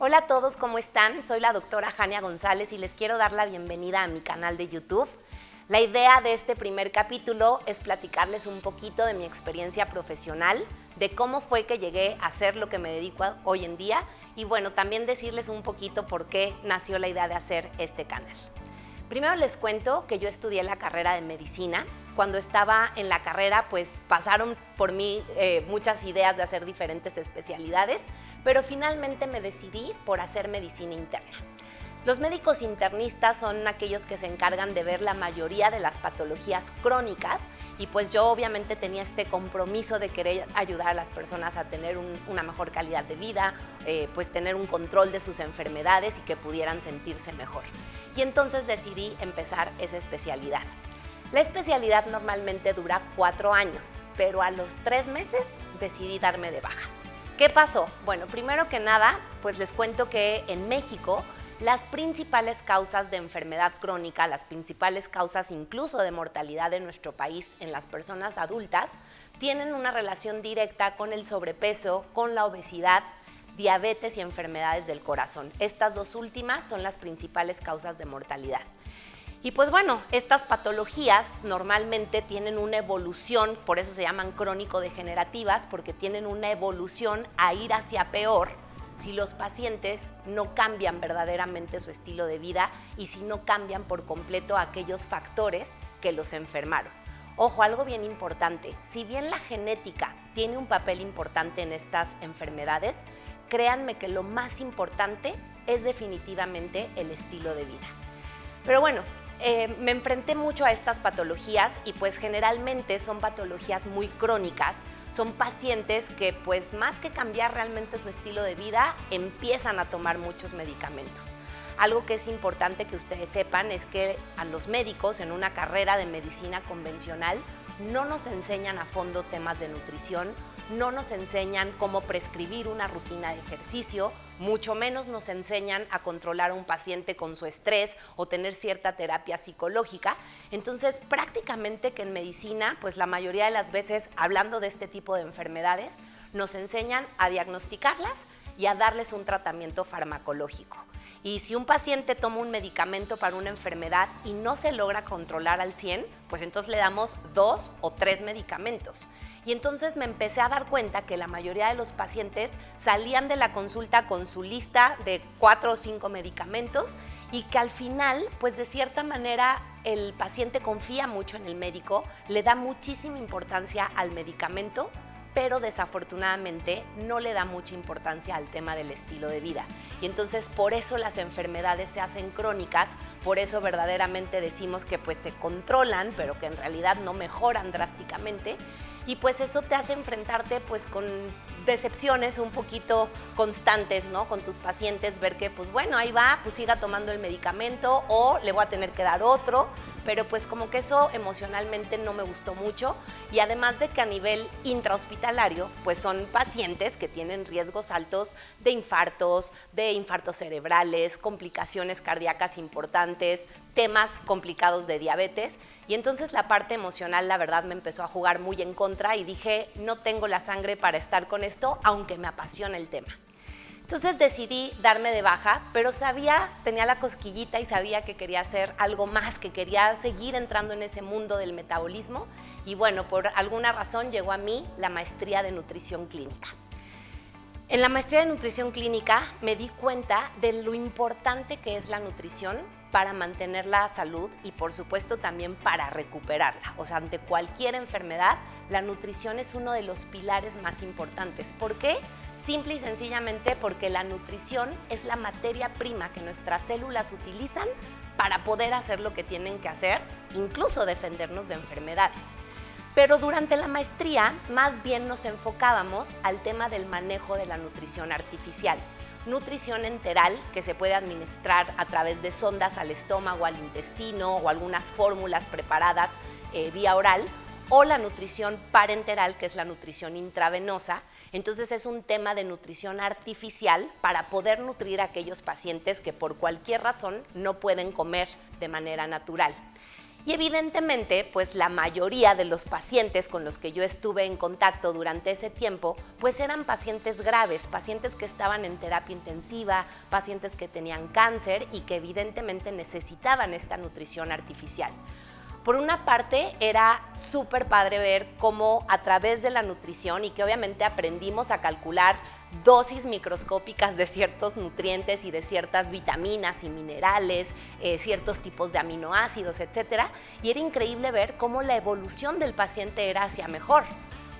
Hola a todos, ¿cómo están? Soy la doctora Jania González y les quiero dar la bienvenida a mi canal de YouTube. La idea de este primer capítulo es platicarles un poquito de mi experiencia profesional, de cómo fue que llegué a hacer lo que me dedico hoy en día y bueno, también decirles un poquito por qué nació la idea de hacer este canal. Primero les cuento que yo estudié la carrera de medicina. Cuando estaba en la carrera, pues pasaron por mí muchas ideas de hacer diferentes especialidades, pero finalmente me decidí por hacer medicina interna. Los médicos internistas son aquellos que se encargan de ver la mayoría de las patologías crónicas y pues yo obviamente tenía este compromiso de querer ayudar a las personas a tener una mejor calidad de vida, pues tener un control de sus enfermedades y que pudieran sentirse mejor. Y entonces decidí empezar esa especialidad. La especialidad normalmente dura 4 años, pero a los 3 meses decidí darme de baja. ¿Qué pasó? Bueno, primero que nada, pues les cuento que en México las principales causas de enfermedad crónica, las principales causas incluso de mortalidad de nuestro país en las personas adultas, tienen una relación directa con el sobrepeso, con la obesidad, diabetes y enfermedades del corazón. Estas dos últimas son las principales causas de mortalidad. Y pues bueno, estas patologías normalmente tienen una evolución, por eso se llaman crónico-degenerativas, porque tienen una evolución a ir hacia peor si los pacientes no cambian verdaderamente su estilo de vida y si no cambian por completo aquellos factores que los enfermaron. Ojo, algo bien importante, si bien la genética tiene un papel importante en estas enfermedades, créanme que lo más importante es definitivamente el estilo de vida. Pero bueno, me enfrenté mucho a estas patologías y pues generalmente son patologías muy crónicas, son pacientes que pues más que cambiar realmente su estilo de vida, empiezan a tomar muchos medicamentos. Algo que es importante que ustedes sepan es que a los médicos en una carrera de medicina convencional no nos enseñan a fondo temas de nutrición, no nos enseñan cómo prescribir una rutina de ejercicio, mucho menos nos enseñan a controlar a un paciente con su estrés o tener cierta terapia psicológica. Entonces, prácticamente que en medicina, pues la mayoría de las veces, hablando de este tipo de enfermedades, nos enseñan a diagnosticarlas y a darles un tratamiento farmacológico. Y si un paciente toma un medicamento para una enfermedad y no se logra controlar al 100, pues entonces le damos 2 o 3 medicamentos. Y entonces me empecé a dar cuenta que la mayoría de los pacientes salían de la consulta con su lista de 4 o 5 medicamentos y que al final, pues de cierta manera, el paciente confía mucho en el médico, le da muchísima importancia al medicamento, pero desafortunadamente no le da mucha importancia al tema del estilo de vida. Y entonces por eso las enfermedades se hacen crónicas, por eso verdaderamente decimos que pues se controlan, pero que en realidad no mejoran drásticamente. Y pues eso te hace enfrentarte pues con decepciones un poquito constantes, ¿no? Con tus pacientes, ver que pues bueno, ahí va, pues siga tomando el medicamento o le voy a tener que dar otro, pero pues como que eso emocionalmente no me gustó mucho y además de que a nivel intrahospitalario pues son pacientes que tienen riesgos altos de infartos cerebrales, complicaciones cardíacas importantes, temas complicados de diabetes y entonces la parte emocional la verdad me empezó a jugar muy en contra y dije no tengo la sangre para estar con esto aunque me apasiona el tema. Entonces decidí darme de baja, pero tenía la cosquillita y sabía que quería hacer algo más, que quería seguir entrando en ese mundo del metabolismo y bueno, por alguna razón llegó a mí la maestría de nutrición clínica. En la maestría de nutrición clínica me di cuenta de lo importante que es la nutrición para mantener la salud y por supuesto también para recuperarla. O sea, ante cualquier enfermedad, la nutrición es uno de los pilares más importantes. ¿Por qué? Simple y sencillamente porque la nutrición es la materia prima que nuestras células utilizan para poder hacer lo que tienen que hacer, incluso defendernos de enfermedades. Pero durante la maestría, más bien nos enfocábamos al tema del manejo de la nutrición artificial. Nutrición enteral, que se puede administrar a través de sondas al estómago, al intestino o algunas fórmulas preparadas vía oral, o la nutrición parenteral, que es la nutrición intravenosa. Entonces es un tema de nutrición artificial para poder nutrir a aquellos pacientes que por cualquier razón no pueden comer de manera natural. Y evidentemente, pues la mayoría de los pacientes con los que yo estuve en contacto durante ese tiempo, pues eran pacientes graves, pacientes que estaban en terapia intensiva, pacientes que tenían cáncer y que evidentemente necesitaban esta nutrición artificial. Por una parte, era súper padre ver cómo a través de la nutrición y que obviamente aprendimos a calcular dosis microscópicas de ciertos nutrientes y de ciertas vitaminas y minerales, ciertos tipos de aminoácidos, etcétera, y era increíble ver cómo la evolución del paciente era hacia mejor.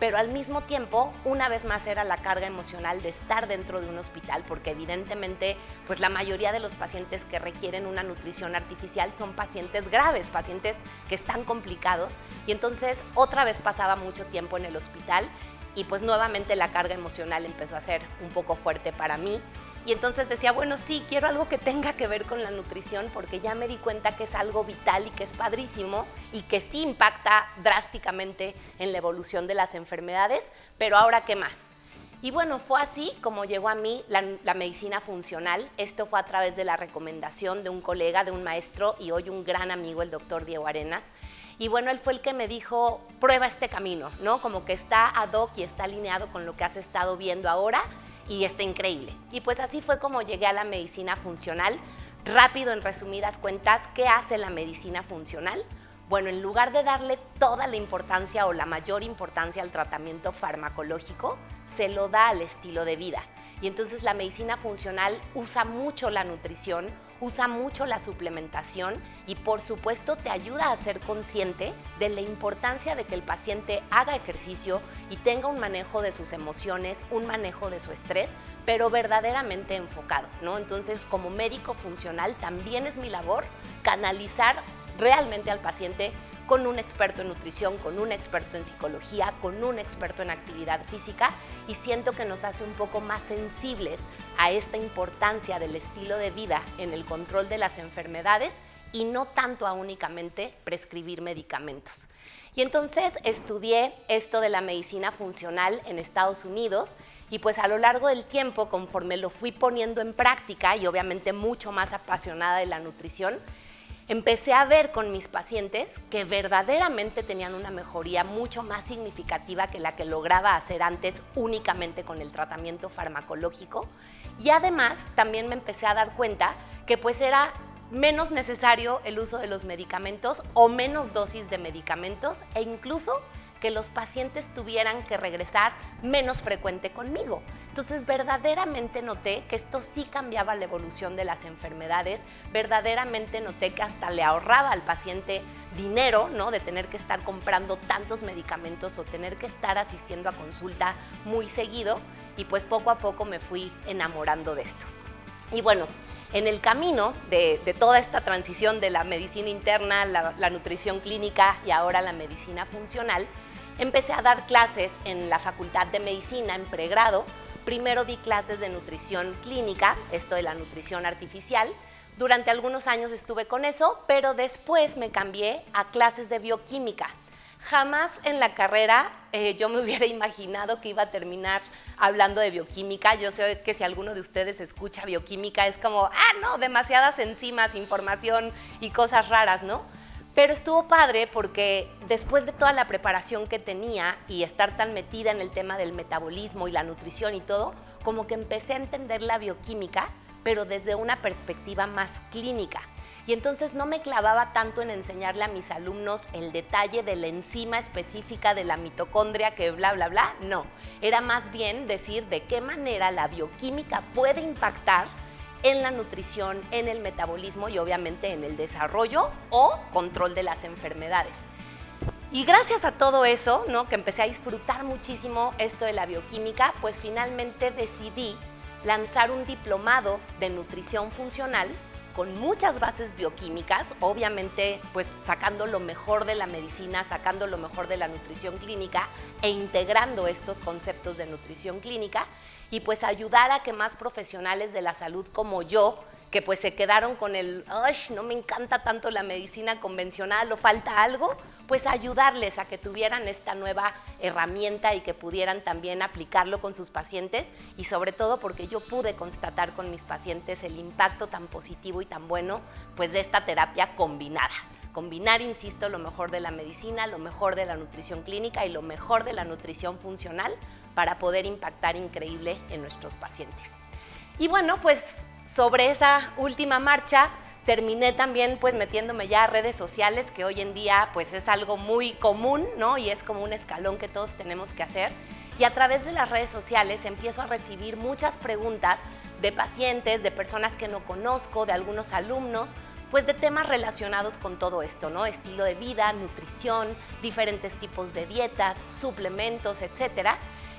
Pero al mismo tiempo, una vez más era la carga emocional de estar dentro de un hospital, porque evidentemente, pues la mayoría de los pacientes que requieren una nutrición artificial son pacientes graves, pacientes que están complicados, y entonces otra vez pasaba mucho tiempo en el hospital y pues nuevamente la carga emocional empezó a ser un poco fuerte para mí. Y entonces decía, bueno, sí, quiero algo que tenga que ver con la nutrición porque ya me di cuenta que es algo vital y que es padrísimo y que sí impacta drásticamente en la evolución de las enfermedades, pero ahora, ¿qué más? Y bueno, fue así como llegó a mí la medicina funcional. Esto fue a través de la recomendación de un colega, de un maestro y hoy un gran amigo, el doctor Diego Arenas. Y bueno, él fue el que me dijo, prueba este camino, ¿no? Como que está ad hoc y está alineado con lo que has estado viendo ahora. Y está increíble. Y pues así fue como llegué a la medicina funcional. Rápido, en resumidas cuentas, ¿qué hace la medicina funcional? Bueno, en lugar de darle toda la importancia o la mayor importancia al tratamiento farmacológico, se lo da al estilo de vida. Y entonces la medicina funcional usa mucho la nutrición, usa mucho la suplementación y por supuesto te ayuda a ser consciente de la importancia de que el paciente haga ejercicio y tenga un manejo de sus emociones, un manejo de su estrés, pero verdaderamente enfocado, ¿no? Entonces, como médico funcional también es mi labor canalizar realmente al paciente con un experto en nutrición, con un experto en psicología, con un experto en actividad física y siento que nos hace un poco más sensibles a esta importancia del estilo de vida en el control de las enfermedades y no tanto a únicamente prescribir medicamentos. Y entonces estudié esto de la medicina funcional en Estados Unidos y pues a lo largo del tiempo, conforme lo fui poniendo en práctica y obviamente mucho más apasionada de la nutrición, empecé a ver con mis pacientes que verdaderamente tenían una mejoría mucho más significativa que la que lograba hacer antes únicamente con el tratamiento farmacológico. Y además también me empecé a dar cuenta que pues era menos necesario el uso de los medicamentos o menos dosis de medicamentos e incluso que los pacientes tuvieran que regresar menos frecuente conmigo. Entonces, verdaderamente noté que esto sí cambiaba la evolución de las enfermedades, verdaderamente noté que hasta le ahorraba al paciente dinero, ¿no? De tener que estar comprando tantos medicamentos o tener que estar asistiendo a consulta muy seguido y pues poco a poco me fui enamorando de esto. Y bueno, en el camino de toda esta transición de la medicina interna, la nutrición clínica y ahora la medicina funcional, empecé a dar clases en la Facultad de Medicina en pregrado. Primero di clases de nutrición clínica, esto de la nutrición artificial. Durante algunos años estuve con eso, pero después me cambié a clases de bioquímica. Jamás en la carrera yo me hubiera imaginado que iba a terminar hablando de bioquímica. Yo sé que si alguno de ustedes escucha bioquímica es como, no, demasiadas enzimas, información y cosas raras, ¿no? Pero estuvo padre porque después de toda la preparación que tenía y estar tan metida en el tema del metabolismo y la nutrición y todo, como que empecé a entender la bioquímica, pero desde una perspectiva más clínica. Y entonces no me clavaba tanto en enseñarle a mis alumnos el detalle de la enzima específica de la mitocondria que bla, bla, bla. No, era más bien decir de qué manera la bioquímica puede impactar en la nutrición, en el metabolismo y obviamente en el desarrollo o control de las enfermedades. Y gracias a todo eso, ¿no? Que empecé a disfrutar muchísimo esto de la bioquímica, pues finalmente decidí lanzar un diplomado de nutrición funcional con muchas bases bioquímicas, obviamente pues sacando lo mejor de la medicina, sacando lo mejor de la nutrición clínica e integrando estos conceptos de nutrición clínica y pues ayudar a que más profesionales de la salud como yo, que pues se quedaron con el, no me encanta tanto la medicina convencional o falta algo, pues ayudarles a que tuvieran esta nueva herramienta y que pudieran también aplicarlo con sus pacientes y sobre todo porque yo pude constatar con mis pacientes el impacto tan positivo y tan bueno pues de esta terapia combinada. Combinar, insisto, lo mejor de la medicina, lo mejor de la nutrición clínica y lo mejor de la nutrición funcional para poder impactar increíble en nuestros pacientes. Y bueno, pues sobre esa última marcha terminé también pues metiéndome ya a redes sociales, que hoy en día pues es algo muy común, ¿no? Y es como un escalón que todos tenemos que hacer. Y a través de las redes sociales empiezo a recibir muchas preguntas de pacientes, de personas que no conozco, de algunos alumnos, pues de temas relacionados con todo esto, ¿no? Estilo de vida, nutrición, diferentes tipos de dietas, suplementos, etcétera.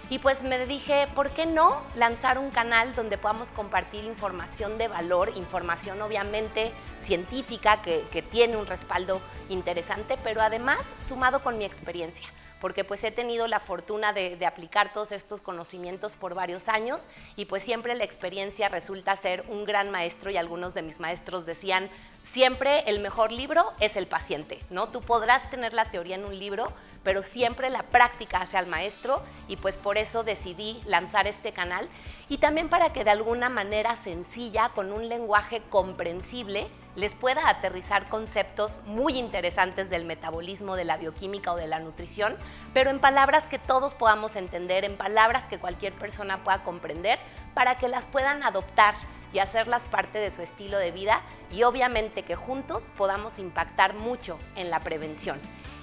Y pues me dije, ¿por qué no lanzar un canal donde podamos compartir información de valor, información obviamente científica que tiene un respaldo interesante, pero además sumado con mi experiencia? Porque pues he tenido la fortuna de aplicar todos estos conocimientos por varios años y pues siempre la experiencia resulta ser un gran maestro, y algunos de mis maestros decían, siempre el mejor libro es el paciente, ¿no? Tú podrás tener la teoría en un libro, pero siempre la práctica hace al maestro, y pues por eso decidí lanzar este canal, y también para que de alguna manera sencilla, con un lenguaje comprensible, les pueda aterrizar conceptos muy interesantes del metabolismo, de la bioquímica o de la nutrición, pero en palabras que todos podamos entender, en palabras que cualquier persona pueda comprender, para que las puedan adoptar y hacerlas parte de su estilo de vida, y obviamente que juntos podamos impactar mucho en la prevención.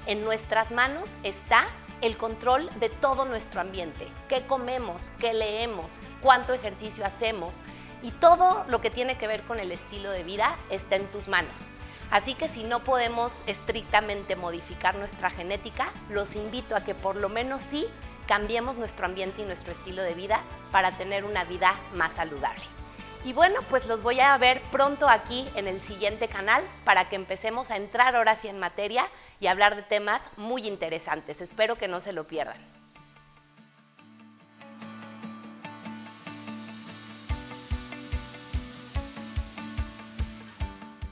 En nuestras manos está el control de todo nuestro ambiente, qué comemos, qué leemos, cuánto ejercicio hacemos, y todo lo que tiene que ver con el estilo de vida está en tus manos. Así que si no podemos estrictamente modificar nuestra genética, los invito a que por lo menos sí cambiemos nuestro ambiente y nuestro estilo de vida para tener una vida más saludable. Y bueno, pues los voy a ver pronto aquí en el siguiente canal para que empecemos a entrar ahora sí en materia y hablar de temas muy interesantes. Espero que no se lo pierdan.